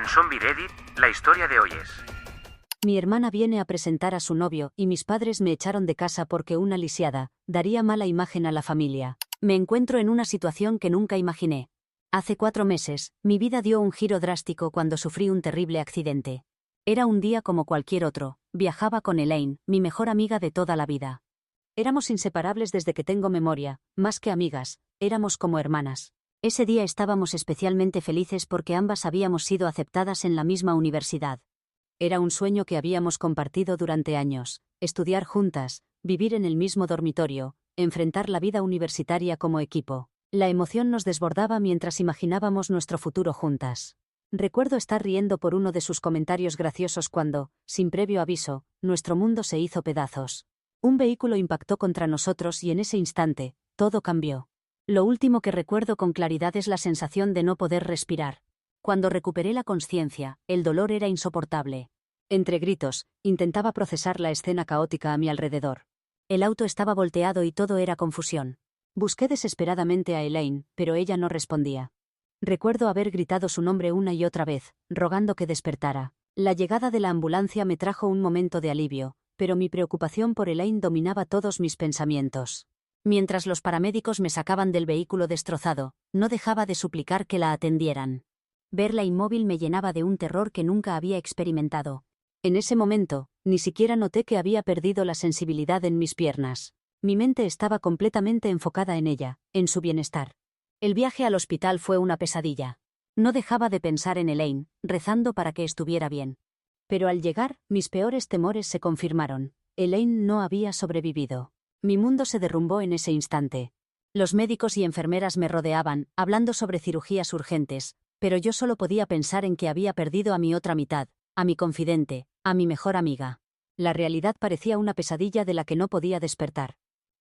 En Zombie Reddit, la historia de hoy es: Mi hermana viene a presentar a su novio y mis padres me echaron de casa porque una lisiada daría mala imagen a la familia. Me encuentro en una situación que nunca imaginé. Hace 4 meses, mi vida dio un giro drástico cuando sufrí un terrible accidente. Era un día como cualquier otro, viajaba con Elaine, mi mejor amiga de toda la vida. Éramos inseparables desde que tengo memoria, más que amigas, éramos como hermanas. Ese día estábamos especialmente felices porque ambas habíamos sido aceptadas en la misma universidad. Era un sueño que habíamos compartido durante años: estudiar juntas, vivir en el mismo dormitorio, enfrentar la vida universitaria como equipo. La emoción nos desbordaba mientras imaginábamos nuestro futuro juntas. Recuerdo estar riendo por uno de sus comentarios graciosos cuando, sin previo aviso, nuestro mundo se hizo pedazos. Un vehículo impactó contra nosotros y en ese instante, todo cambió. Lo último que recuerdo con claridad es la sensación de no poder respirar. Cuando recuperé la consciencia, el dolor era insoportable. Entre gritos, intentaba procesar la escena caótica a mi alrededor. El auto estaba volteado y todo era confusión. Busqué desesperadamente a Elaine, pero ella no respondía. Recuerdo haber gritado su nombre una y otra vez, rogando que despertara. La llegada de la ambulancia me trajo un momento de alivio, pero mi preocupación por Elaine dominaba todos mis pensamientos. Mientras los paramédicos me sacaban del vehículo destrozado, no dejaba de suplicar que la atendieran. Verla inmóvil me llenaba de un terror que nunca había experimentado. En ese momento, ni siquiera noté que había perdido la sensibilidad en mis piernas. Mi mente estaba completamente enfocada en ella, en su bienestar. El viaje al hospital fue una pesadilla. No dejaba de pensar en Elaine, rezando para que estuviera bien. Pero al llegar, mis peores temores se confirmaron. Elaine no había sobrevivido. Mi mundo se derrumbó en ese instante. Los médicos y enfermeras me rodeaban, hablando sobre cirugías urgentes, pero yo solo podía pensar en que había perdido a mi otra mitad, a mi confidente, a mi mejor amiga. La realidad parecía una pesadilla de la que no podía despertar.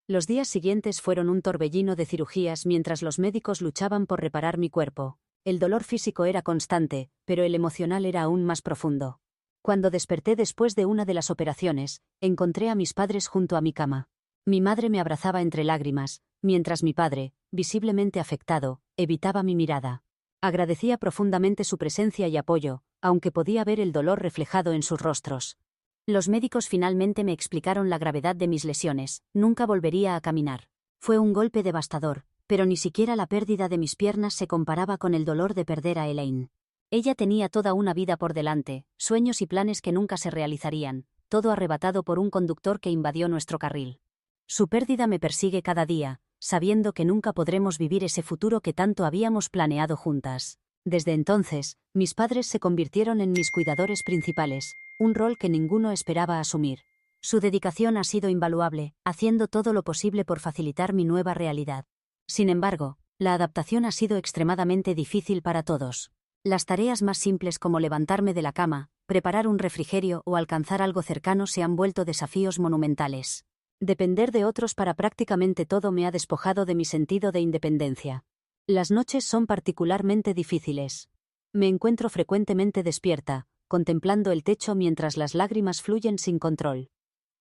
Los días siguientes fueron un torbellino de cirugías mientras los médicos luchaban por reparar mi cuerpo. El dolor físico era constante, pero el emocional era aún más profundo. Cuando desperté después de una de las operaciones, encontré a mis padres junto a mi cama. Mi madre me abrazaba entre lágrimas, mientras mi padre, visiblemente afectado, evitaba mi mirada. Agradecía profundamente su presencia y apoyo, aunque podía ver el dolor reflejado en sus rostros. Los médicos finalmente me explicaron la gravedad de mis lesiones. Nunca volvería a caminar. Fue un golpe devastador, pero ni siquiera la pérdida de mis piernas se comparaba con el dolor de perder a Elaine. Ella tenía toda una vida por delante, sueños y planes que nunca se realizarían, todo arrebatado por un conductor que invadió nuestro carril. Su pérdida me persigue cada día, sabiendo que nunca podremos vivir ese futuro que tanto habíamos planeado juntas. Desde entonces, mis padres se convirtieron en mis cuidadores principales, un rol que ninguno esperaba asumir. Su dedicación ha sido invaluable, haciendo todo lo posible por facilitar mi nueva realidad. Sin embargo, la adaptación ha sido extremadamente difícil para todos. Las tareas más simples como levantarme de la cama, preparar un refrigerio o alcanzar algo cercano se han vuelto desafíos monumentales. Depender de otros para prácticamente todo me ha despojado de mi sentido de independencia. Las noches son particularmente difíciles. Me encuentro frecuentemente despierta, contemplando el techo mientras las lágrimas fluyen sin control.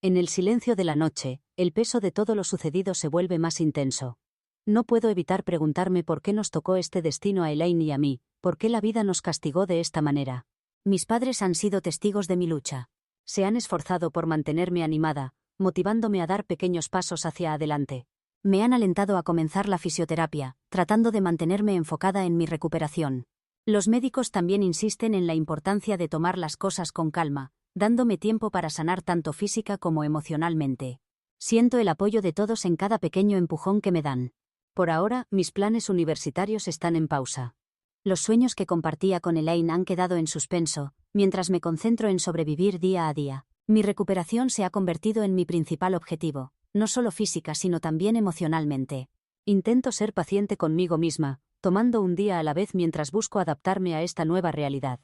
En el silencio de la noche, el peso de todo lo sucedido se vuelve más intenso. No puedo evitar preguntarme por qué nos tocó este destino a Elaine y a mí, por qué la vida nos castigó de esta manera. Mis padres han sido testigos de mi lucha. Se han esforzado por mantenerme animada, motivándome a dar pequeños pasos hacia adelante. Me han alentado a comenzar la fisioterapia, tratando de mantenerme enfocada en mi recuperación. Los médicos también insisten en la importancia de tomar las cosas con calma, dándome tiempo para sanar tanto física como emocionalmente. Siento el apoyo de todos en cada pequeño empujón que me dan. Por ahora, mis planes universitarios están en pausa. Los sueños que compartía con Elaine han quedado en suspenso, mientras me concentro en sobrevivir día a día. Mi recuperación se ha convertido en mi principal objetivo, no solo física sino también emocionalmente. Intento ser paciente conmigo misma, tomando un día a la vez mientras busco adaptarme a esta nueva realidad.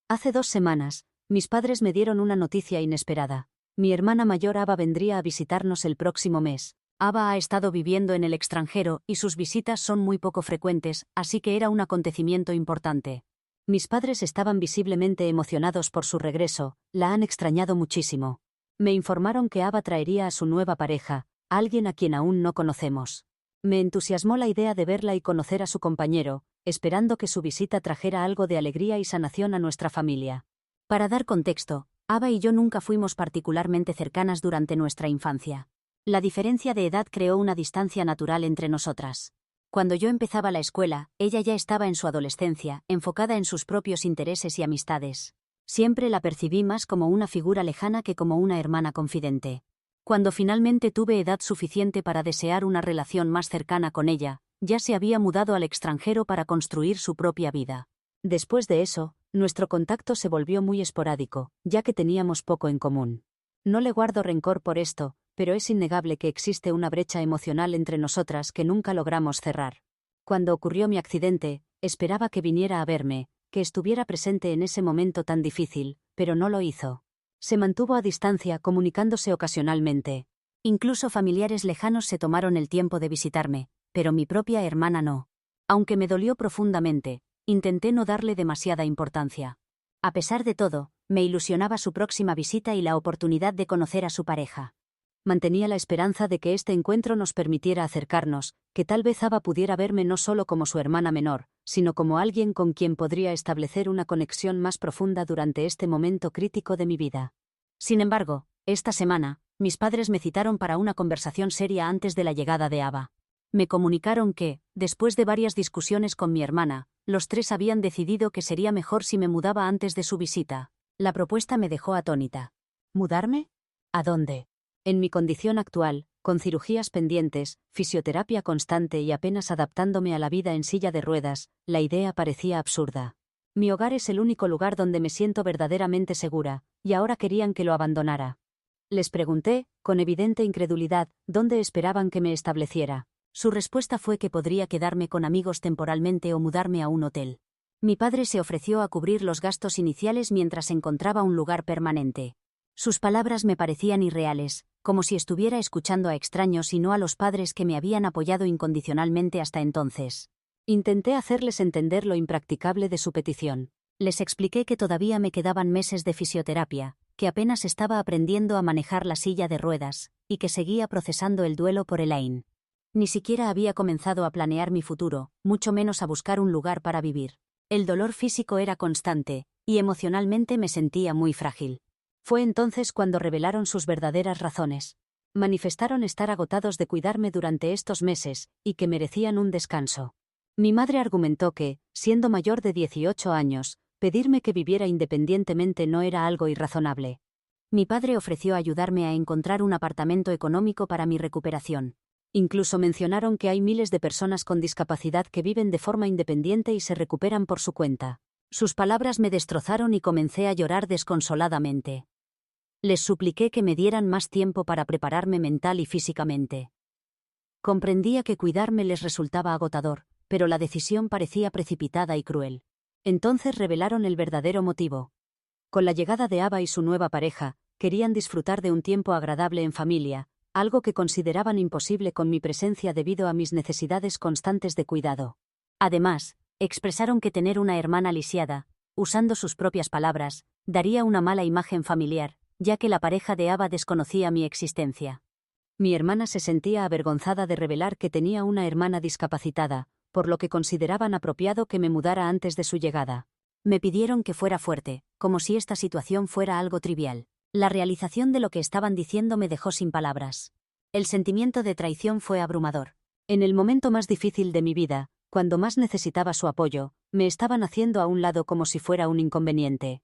Hace 2 semanas, mis padres me dieron una noticia inesperada. Mi hermana mayor Ava vendría a visitarnos el próximo mes. Ava ha estado viviendo en el extranjero y sus visitas son muy poco frecuentes, así que era un acontecimiento importante. Mis padres estaban visiblemente emocionados por su regreso, la han extrañado muchísimo. Me informaron que Ava traería a su nueva pareja, alguien a quien aún no conocemos. Me entusiasmó la idea de verla y conocer a su compañero, esperando que su visita trajera algo de alegría y sanación a nuestra familia. Para dar contexto, Ava y yo nunca fuimos particularmente cercanas durante nuestra infancia. La diferencia de edad creó una distancia natural entre nosotras. Cuando yo empezaba la escuela, ella ya estaba en su adolescencia, enfocada en sus propios intereses y amistades. Siempre la percibí más como una figura lejana que como una hermana confidente. Cuando finalmente tuve edad suficiente para desear una relación más cercana con ella, ya se había mudado al extranjero para construir su propia vida. Después de eso, nuestro contacto se volvió muy esporádico, ya que teníamos poco en común. No le guardo rencor por esto, pero es innegable que existe una brecha emocional entre nosotras que nunca logramos cerrar. Cuando ocurrió mi accidente, esperaba que viniera a verme, que estuviera presente en ese momento tan difícil, pero no lo hizo. Se mantuvo a distancia, comunicándose ocasionalmente. Incluso familiares lejanos se tomaron el tiempo de visitarme, pero mi propia hermana no. Aunque me dolió profundamente, intenté no darle demasiada importancia. A pesar de todo, me ilusionaba su próxima visita y la oportunidad de conocer a su pareja. Mantenía la esperanza de que este encuentro nos permitiera acercarnos, que tal vez Ava pudiera verme no solo como su hermana menor, sino como alguien con quien podría establecer una conexión más profunda durante este momento crítico de mi vida. Sin embargo, esta semana, mis padres me citaron para una conversación seria antes de la llegada de Ava. Me comunicaron que, después de varias discusiones con mi hermana, los tres habían decidido que sería mejor si me mudaba antes de su visita. La propuesta me dejó atónita. ¿Mudarme? ¿A dónde? En mi condición actual, con cirugías pendientes, fisioterapia constante y apenas adaptándome a la vida en silla de ruedas, la idea parecía absurda. Mi hogar es el único lugar donde me siento verdaderamente segura, y ahora querían que lo abandonara. Les pregunté, con evidente incredulidad, dónde esperaban que me estableciera. Su respuesta fue que podría quedarme con amigos temporalmente o mudarme a un hotel. Mi padre se ofreció a cubrir los gastos iniciales mientras encontraba un lugar permanente. Sus palabras me parecían irreales, como si estuviera escuchando a extraños y no a los padres que me habían apoyado incondicionalmente hasta entonces. Intenté hacerles entender lo impracticable de su petición. Les expliqué que todavía me quedaban meses de fisioterapia, que apenas estaba aprendiendo a manejar la silla de ruedas, y que seguía procesando el duelo por Elaine. Ni siquiera había comenzado a planear mi futuro, mucho menos a buscar un lugar para vivir. El dolor físico era constante, y emocionalmente me sentía muy frágil. Fue entonces cuando revelaron sus verdaderas razones. Manifestaron estar agotados de cuidarme durante estos meses, y que merecían un descanso. Mi madre argumentó que, siendo mayor de 18 años, pedirme que viviera independientemente no era algo irrazonable. Mi padre ofreció ayudarme a encontrar un apartamento económico para mi recuperación. Incluso mencionaron que hay miles de personas con discapacidad que viven de forma independiente y se recuperan por su cuenta. Sus palabras me destrozaron y comencé a llorar desconsoladamente. Les supliqué que me dieran más tiempo para prepararme mental y físicamente. Comprendía que cuidarme les resultaba agotador, pero la decisión parecía precipitada y cruel. Entonces revelaron el verdadero motivo. Con la llegada de Ava y su nueva pareja, querían disfrutar de un tiempo agradable en familia, algo que consideraban imposible con mi presencia debido a mis necesidades constantes de cuidado. Además, expresaron que tener una hermana lisiada, usando sus propias palabras, daría una mala imagen familiar, ya que la pareja de Ava desconocía mi existencia. Mi hermana se sentía avergonzada de revelar que tenía una hermana discapacitada, por lo que consideraban apropiado que me mudara antes de su llegada. Me pidieron que fuera fuerte, como si esta situación fuera algo trivial. La realización de lo que estaban diciendo me dejó sin palabras. El sentimiento de traición fue abrumador. En el momento más difícil de mi vida, cuando más necesitaba su apoyo, me estaban haciendo a un lado como si fuera un inconveniente.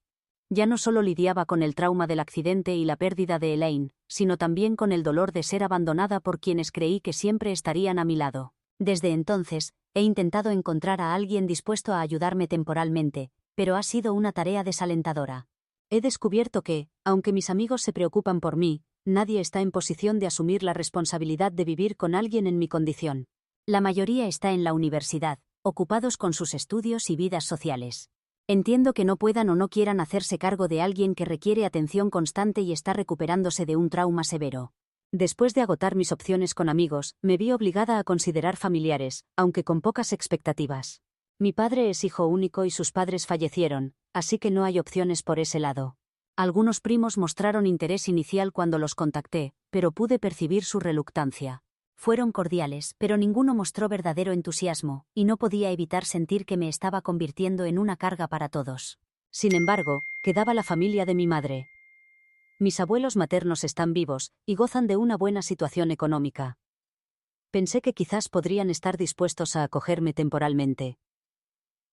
Ya no solo lidiaba con el trauma del accidente y la pérdida de Elaine, sino también con el dolor de ser abandonada por quienes creí que siempre estarían a mi lado. Desde entonces, he intentado encontrar a alguien dispuesto a ayudarme temporalmente, pero ha sido una tarea desalentadora. He descubierto que, aunque mis amigos se preocupan por mí, nadie está en posición de asumir la responsabilidad de vivir con alguien en mi condición. La mayoría está en la universidad, ocupados con sus estudios y vidas sociales. Entiendo que no puedan o no quieran hacerse cargo de alguien que requiere atención constante y está recuperándose de un trauma severo. Después de agotar mis opciones con amigos, me vi obligada a considerar familiares, aunque con pocas expectativas. Mi padre es hijo único y sus padres fallecieron, así que no hay opciones por ese lado. Algunos primos mostraron interés inicial cuando los contacté, pero pude percibir su reluctancia. Fueron cordiales, pero ninguno mostró verdadero entusiasmo, y no podía evitar sentir que me estaba convirtiendo en una carga para todos. Sin embargo, quedaba la familia de mi madre. Mis abuelos maternos están vivos, y gozan de una buena situación económica. Pensé que quizás podrían estar dispuestos a acogerme temporalmente.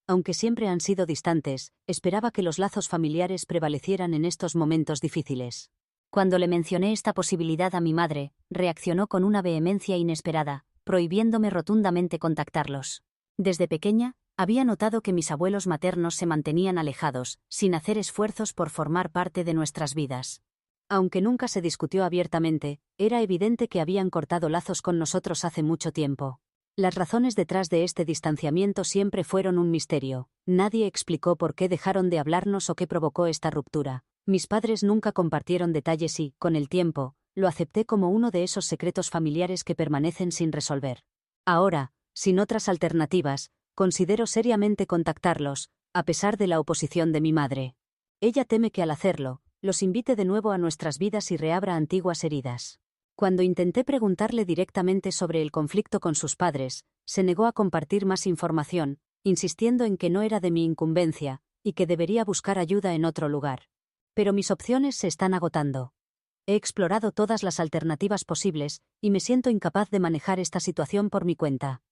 Aunque siempre han sido distantes, esperaba que los lazos familiares prevalecieran en estos momentos difíciles. Cuando le mencioné esta posibilidad a mi madre, reaccionó con una vehemencia inesperada, prohibiéndome rotundamente contactarlos. Desde pequeña, había notado que mis abuelos maternos se mantenían alejados, sin hacer esfuerzos por formar parte de nuestras vidas. Aunque nunca se discutió abiertamente, era evidente que habían cortado lazos con nosotros hace mucho tiempo. Las razones detrás de este distanciamiento siempre fueron un misterio. Nadie explicó por qué dejaron de hablarnos o qué provocó esta ruptura. Mis padres nunca compartieron detalles y, con el tiempo, lo acepté como uno de esos secretos familiares que permanecen sin resolver. Ahora, sin otras alternativas, considero seriamente contactarlos, a pesar de la oposición de mi madre. Ella teme que al hacerlo, los invite de nuevo a nuestras vidas y reabra antiguas heridas. Cuando intenté preguntarle directamente sobre el conflicto con sus padres, se negó a compartir más información, insistiendo en que no era de mi incumbencia, y que debería buscar ayuda en otro lugar. Pero mis opciones se están agotando. He explorado todas las alternativas posibles, y me siento incapaz de manejar esta situación por mi cuenta.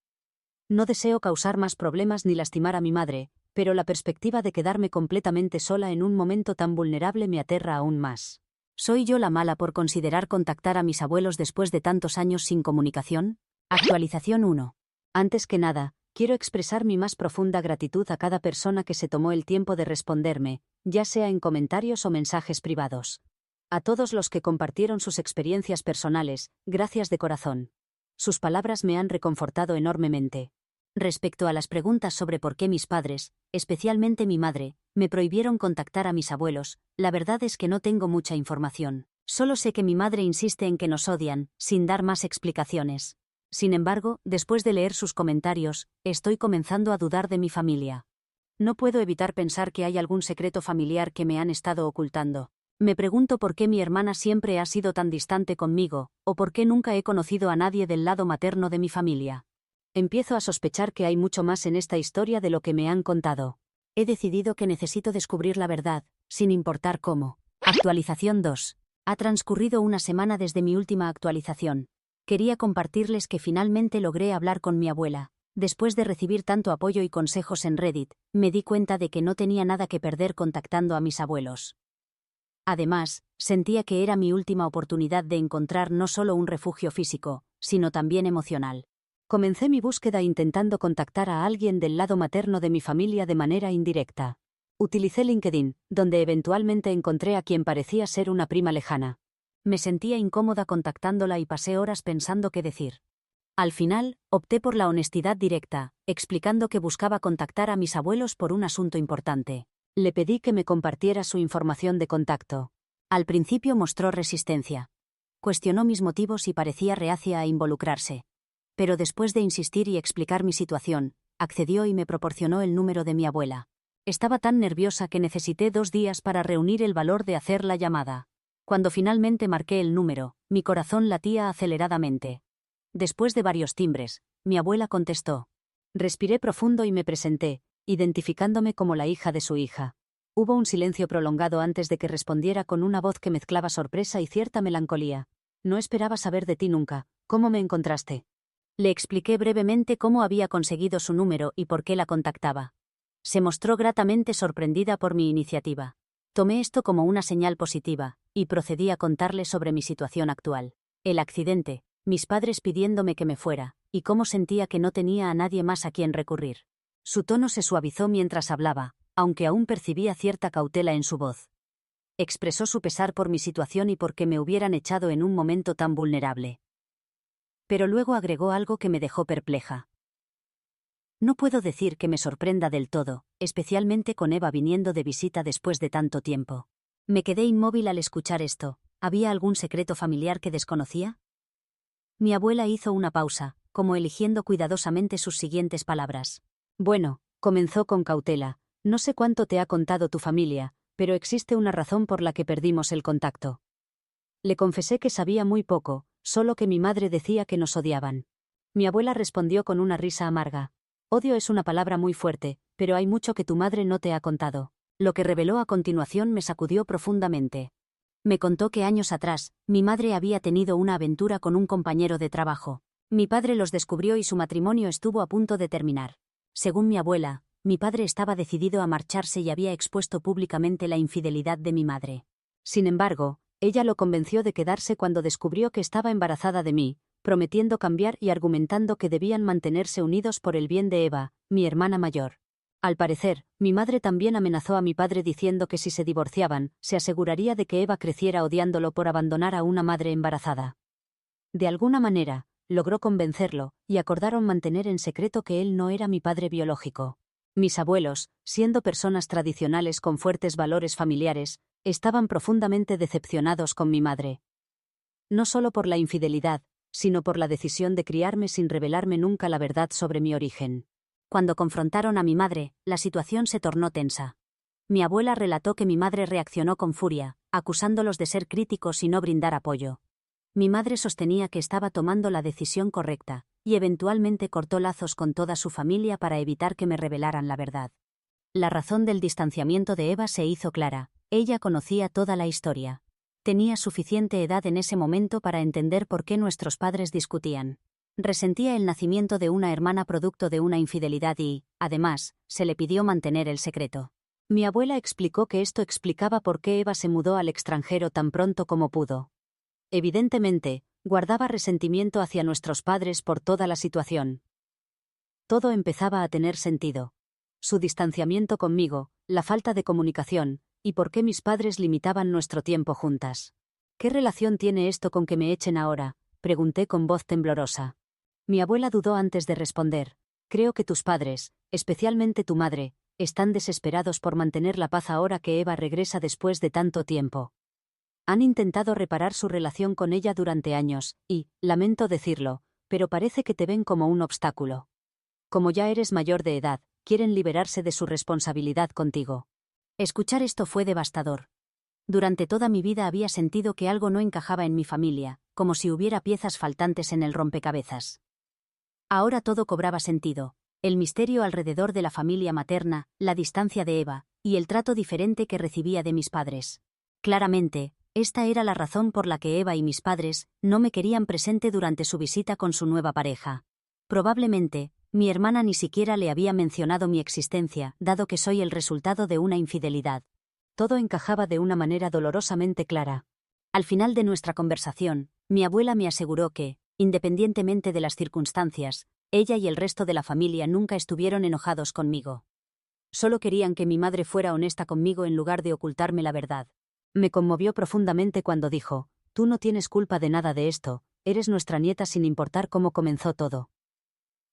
No deseo causar más problemas ni lastimar a mi madre, pero la perspectiva de quedarme completamente sola en un momento tan vulnerable me aterra aún más. ¿Soy yo la mala por considerar contactar a mis abuelos después de tantos años sin comunicación? Actualización 1. Antes que nada, quiero expresar mi más profunda gratitud a cada persona que se tomó el tiempo de responderme, ya sea en comentarios o mensajes privados. A todos los que compartieron sus experiencias personales, gracias de corazón. Sus palabras me han reconfortado enormemente. Respecto a las preguntas sobre por qué mis padres, especialmente mi madre, me prohibieron contactar a mis abuelos, la verdad es que no tengo mucha información. Solo sé que mi madre insiste en que nos odian, sin dar más explicaciones. Sin embargo, después de leer sus comentarios, estoy comenzando a dudar de mi familia. No puedo evitar pensar que hay algún secreto familiar que me han estado ocultando. Me pregunto por qué mi hermana siempre ha sido tan distante conmigo, o por qué nunca he conocido a nadie del lado materno de mi familia. Empiezo a sospechar que hay mucho más en esta historia de lo que me han contado. He decidido que necesito descubrir la verdad, sin importar cómo. Actualización 2. Ha transcurrido una semana desde mi última actualización. Quería compartirles que finalmente logré hablar con mi abuela. Después de recibir tanto apoyo y consejos en Reddit, me di cuenta de que no tenía nada que perder contactando a mis abuelos. Además, sentía que era mi última oportunidad de encontrar no solo un refugio físico, sino también emocional. Comencé mi búsqueda intentando contactar a alguien del lado materno de mi familia de manera indirecta. Utilicé LinkedIn, donde eventualmente encontré a quien parecía ser una prima lejana. Me sentía incómoda contactándola y pasé horas pensando qué decir. Al final, opté por la honestidad directa, explicando que buscaba contactar a mis abuelos por un asunto importante. Le pedí que me compartiera su información de contacto. Al principio mostró resistencia. Cuestionó mis motivos y parecía reacia a involucrarse. Pero después de insistir y explicar mi situación, accedió y me proporcionó el número de mi abuela. Estaba tan nerviosa que necesité 2 días para reunir el valor de hacer la llamada. Cuando finalmente marqué el número, mi corazón latía aceleradamente. Después de varios timbres, mi abuela contestó. Respiré profundo y me presenté, identificándome como la hija de su hija. Hubo un silencio prolongado antes de que respondiera con una voz que mezclaba sorpresa y cierta melancolía. No esperaba saber de ti nunca. ¿Cómo me encontraste? Le expliqué brevemente cómo había conseguido su número y por qué la contactaba. Se mostró gratamente sorprendida por mi iniciativa. Tomé esto como una señal positiva, y procedí a contarle sobre mi situación actual. El accidente, mis padres pidiéndome que me fuera, y cómo sentía que no tenía a nadie más a quien recurrir. Su tono se suavizó mientras hablaba, aunque aún percibía cierta cautela en su voz. Expresó su pesar por mi situación y por que me hubieran echado en un momento tan vulnerable. Pero luego agregó algo que me dejó perpleja. No puedo decir que me sorprenda del todo, especialmente con Eva viniendo de visita después de tanto tiempo. Me quedé inmóvil al escuchar esto. ¿Había algún secreto familiar que desconocía? Mi abuela hizo una pausa, como eligiendo cuidadosamente sus siguientes palabras. Bueno, comenzó con cautela, no sé cuánto te ha contado tu familia, pero existe una razón por la que perdimos el contacto. Le confesé que sabía muy poco, solo que mi madre decía que nos odiaban. Mi abuela respondió con una risa amarga. Odio es una palabra muy fuerte, pero hay mucho que tu madre no te ha contado. Lo que reveló a continuación me sacudió profundamente. Me contó que años atrás, mi madre había tenido una aventura con un compañero de trabajo. Mi padre los descubrió y su matrimonio estuvo a punto de terminar. Según mi abuela, mi padre estaba decidido a marcharse y había expuesto públicamente la infidelidad de mi madre. Sin embargo, ella lo convenció de quedarse cuando descubrió que estaba embarazada de mí, prometiendo cambiar y argumentando que debían mantenerse unidos por el bien de Eva, mi hermana mayor. Al parecer, mi madre también amenazó a mi padre diciendo que si se divorciaban, se aseguraría de que Eva creciera odiándolo por abandonar a una madre embarazada. De alguna manera, logró convencerlo, y acordaron mantener en secreto que él no era mi padre biológico. Mis abuelos, siendo personas tradicionales con fuertes valores familiares, estaban profundamente decepcionados con mi madre. No solo por la infidelidad, sino por la decisión de criarme sin revelarme nunca la verdad sobre mi origen. Cuando confrontaron a mi madre, la situación se tornó tensa. Mi abuela relató que mi madre reaccionó con furia, acusándolos de ser críticos y no brindar apoyo. Mi madre sostenía que estaba tomando la decisión correcta, y eventualmente cortó lazos con toda su familia para evitar que me revelaran la verdad. La razón del distanciamiento de Eva se hizo clara. Ella conocía toda la historia. Tenía suficiente edad en ese momento para entender por qué nuestros padres discutían. Resentía el nacimiento de una hermana producto de una infidelidad y, además, se le pidió mantener el secreto. Mi abuela explicó que esto explicaba por qué Eva se mudó al extranjero tan pronto como pudo. Evidentemente, guardaba resentimiento hacia nuestros padres por toda la situación. Todo empezaba a tener sentido. Su distanciamiento conmigo, la falta de comunicación, y por qué mis padres limitaban nuestro tiempo juntas. ¿Qué relación tiene esto con que me echen ahora?, pregunté con voz temblorosa. Mi abuela dudó antes de responder. Creo que tus padres, especialmente tu madre, están desesperados por mantener la paz ahora que Eva regresa después de tanto tiempo. Han intentado reparar su relación con ella durante años, y, lamento decirlo, pero parece que te ven como un obstáculo. Como ya eres mayor de edad, quieren liberarse de su responsabilidad contigo. Escuchar esto fue devastador. Durante toda mi vida había sentido que algo no encajaba en mi familia, como si hubiera piezas faltantes en el rompecabezas. Ahora todo cobraba sentido. El misterio alrededor de la familia materna, la distancia de Eva, y el trato diferente que recibía de mis padres. Claramente, esta era la razón por la que Eva y mis padres no me querían presente durante su visita con su nueva pareja. Probablemente, mi hermana ni siquiera le había mencionado mi existencia, dado que soy el resultado de una infidelidad. Todo encajaba de una manera dolorosamente clara. Al final de nuestra conversación, mi abuela me aseguró que, independientemente de las circunstancias, ella y el resto de la familia nunca estuvieron enojados conmigo. Solo querían que mi madre fuera honesta conmigo en lugar de ocultarme la verdad. Me conmovió profundamente cuando dijo: «Tú no tienes culpa de nada de esto, eres nuestra nieta sin importar cómo comenzó todo».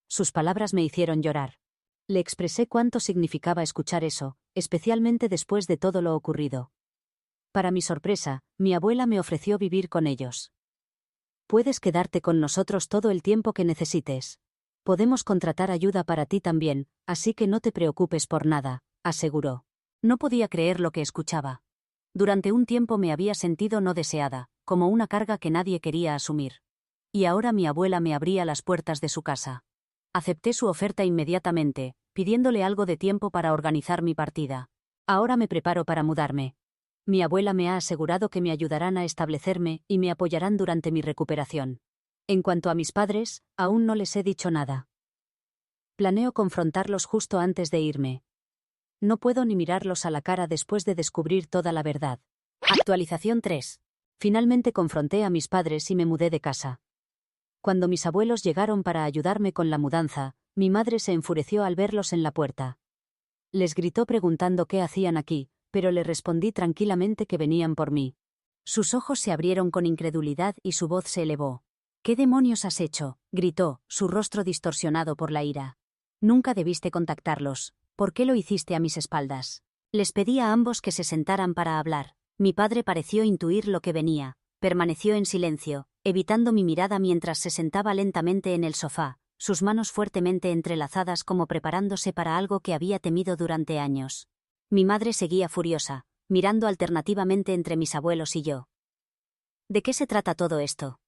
Sus palabras me hicieron llorar. Le expresé cuánto significaba escuchar eso, especialmente después de todo lo ocurrido. Para mi sorpresa, mi abuela me ofreció vivir con ellos. «Puedes quedarte con nosotros todo el tiempo que necesites. Podemos contratar ayuda para ti también, así que no te preocupes por nada», aseguró. No podía creer lo que escuchaba. Durante un tiempo me había sentido no deseada, como una carga que nadie quería asumir. Y ahora mi abuela me abría las puertas de su casa. Acepté su oferta inmediatamente, pidiéndole algo de tiempo para organizar mi partida. Ahora me preparo para mudarme. Mi abuela me ha asegurado que me ayudarán a establecerme y me apoyarán durante mi recuperación. En cuanto a mis padres, aún no les he dicho nada. Planeo confrontarlos justo antes de irme. No puedo ni mirarlos a la cara después de descubrir toda la verdad. Actualización 3. Finalmente confronté a mis padres y me mudé de casa. Cuando mis abuelos llegaron para ayudarme con la mudanza, mi madre se enfureció al verlos en la puerta. Les gritó preguntando qué hacían aquí, pero le respondí tranquilamente que venían por mí. Sus ojos se abrieron con incredulidad y su voz se elevó. «¿Qué demonios has hecho?», gritó, su rostro distorsionado por la ira. «Nunca debiste contactarlos. ¿Por qué lo hiciste a mis espaldas?». Les pedí a ambos que se sentaran para hablar. Mi padre pareció intuir lo que venía. Permaneció en silencio, evitando mi mirada mientras se sentaba lentamente en el sofá, sus manos fuertemente entrelazadas como preparándose para algo que había temido durante años. Mi madre seguía furiosa, mirando alternativamente entre mis abuelos y yo. «¿De qué se trata todo esto?».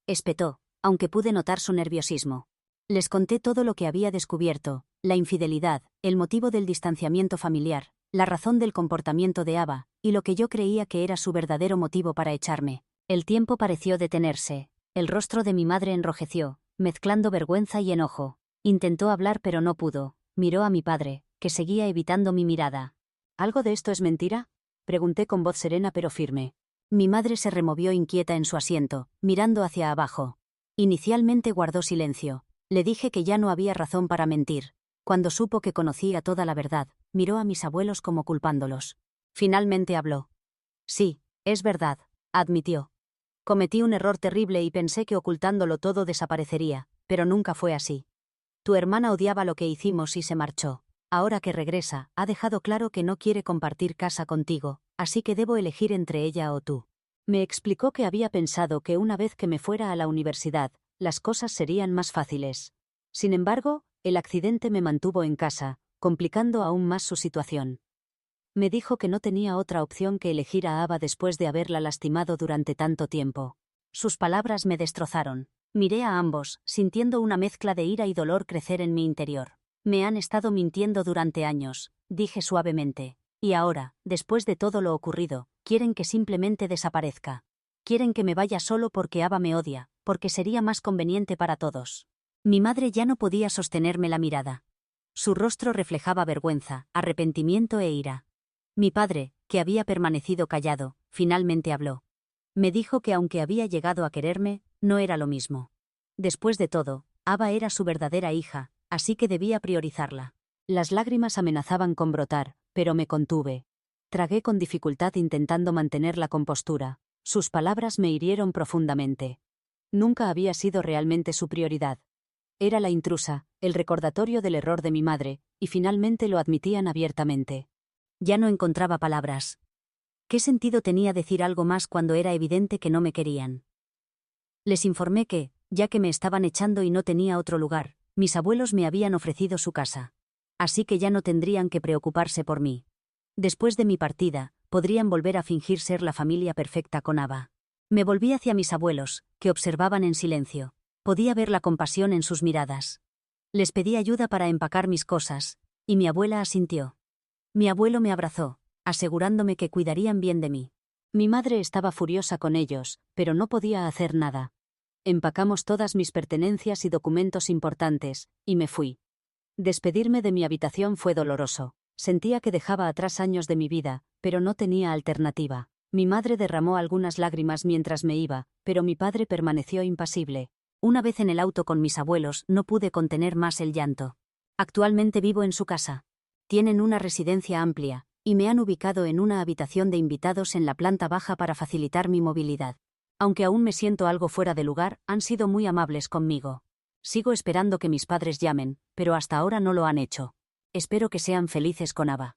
espetó, aunque pude notar su nerviosismo. Les conté todo lo que había descubierto, la infidelidad, el motivo del distanciamiento familiar, la razón del comportamiento de Ava, y lo que yo creía que era su verdadero motivo para echarme. El tiempo pareció detenerse. El rostro de mi madre enrojeció, mezclando vergüenza y enojo. Intentó hablar pero no pudo. Miró a mi padre, que seguía evitando mi mirada. ¿Algo de esto es mentira?, pregunté con voz serena pero firme. Mi madre se removió inquieta en su asiento, mirando hacia abajo. Inicialmente guardó silencio. Le dije que ya no había razón para mentir. Cuando supo que conocía toda la verdad, miró a mis abuelos como culpándolos. Finalmente habló. Sí, es verdad, admitió. Cometí un error terrible y pensé que ocultándolo todo desaparecería, pero nunca fue así. Tu hermana odiaba lo que hicimos y se marchó. Ahora que regresa, ha dejado claro que no quiere compartir casa contigo, así que debo elegir entre ella o tú. Me explicó que había pensado que una vez que me fuera a la universidad, las cosas serían más fáciles. Sin embargo, el accidente me mantuvo en casa, complicando aún más su situación. Me dijo que no tenía otra opción que elegir a Ava después de haberla lastimado durante tanto tiempo. Sus palabras me destrozaron. Miré a ambos, sintiendo una mezcla de ira y dolor crecer en mi interior. Me han estado mintiendo durante años, dije suavemente. Y ahora, después de todo lo ocurrido, quieren que simplemente desaparezca. Quieren que me vaya solo porque Ava me odia, porque sería más conveniente para todos. Mi madre ya no podía sostenerme la mirada. Su rostro reflejaba vergüenza, arrepentimiento e ira. Mi padre, que había permanecido callado, finalmente habló. Me dijo que aunque había llegado a quererme, no era lo mismo. Después de todo, Ava era su verdadera hija, así que debía priorizarla. Las lágrimas amenazaban con brotar, pero me contuve. Tragué con dificultad intentando mantener la compostura. Sus palabras me hirieron profundamente. Nunca había sido realmente su prioridad. Era la intrusa, el recordatorio del error de mi madre, y finalmente lo admitían abiertamente. Ya no encontraba palabras. ¿Qué sentido tenía decir algo más cuando era evidente que no me querían? Les informé que, ya que me estaban echando y no tenía otro lugar, mis abuelos me habían ofrecido su casa. Así que ya no tendrían que preocuparse por mí. Después de mi partida, podrían volver a fingir ser la familia perfecta con Ava. Me volví hacia mis abuelos, que observaban en silencio. Podía ver la compasión en sus miradas. Les pedí ayuda para empacar mis cosas, y mi abuela asintió. Mi abuelo me abrazó, asegurándome que cuidarían bien de mí. Mi madre estaba furiosa con ellos, pero no podía hacer nada. Empacamos todas mis pertenencias y documentos importantes, y me fui. Despedirme de mi habitación fue doloroso. Sentía que dejaba atrás años de mi vida, pero no tenía alternativa. Mi madre derramó algunas lágrimas mientras me iba, pero mi padre permaneció impasible. Una vez en el auto con mis abuelos, no pude contener más el llanto. Actualmente vivo en su casa. Tienen una residencia amplia, y me han ubicado en una habitación de invitados en la planta baja para facilitar mi movilidad. Aunque aún me siento algo fuera de lugar, han sido muy amables conmigo. Sigo esperando que mis padres llamen, pero hasta ahora no lo han hecho. Espero que sean felices con Ava.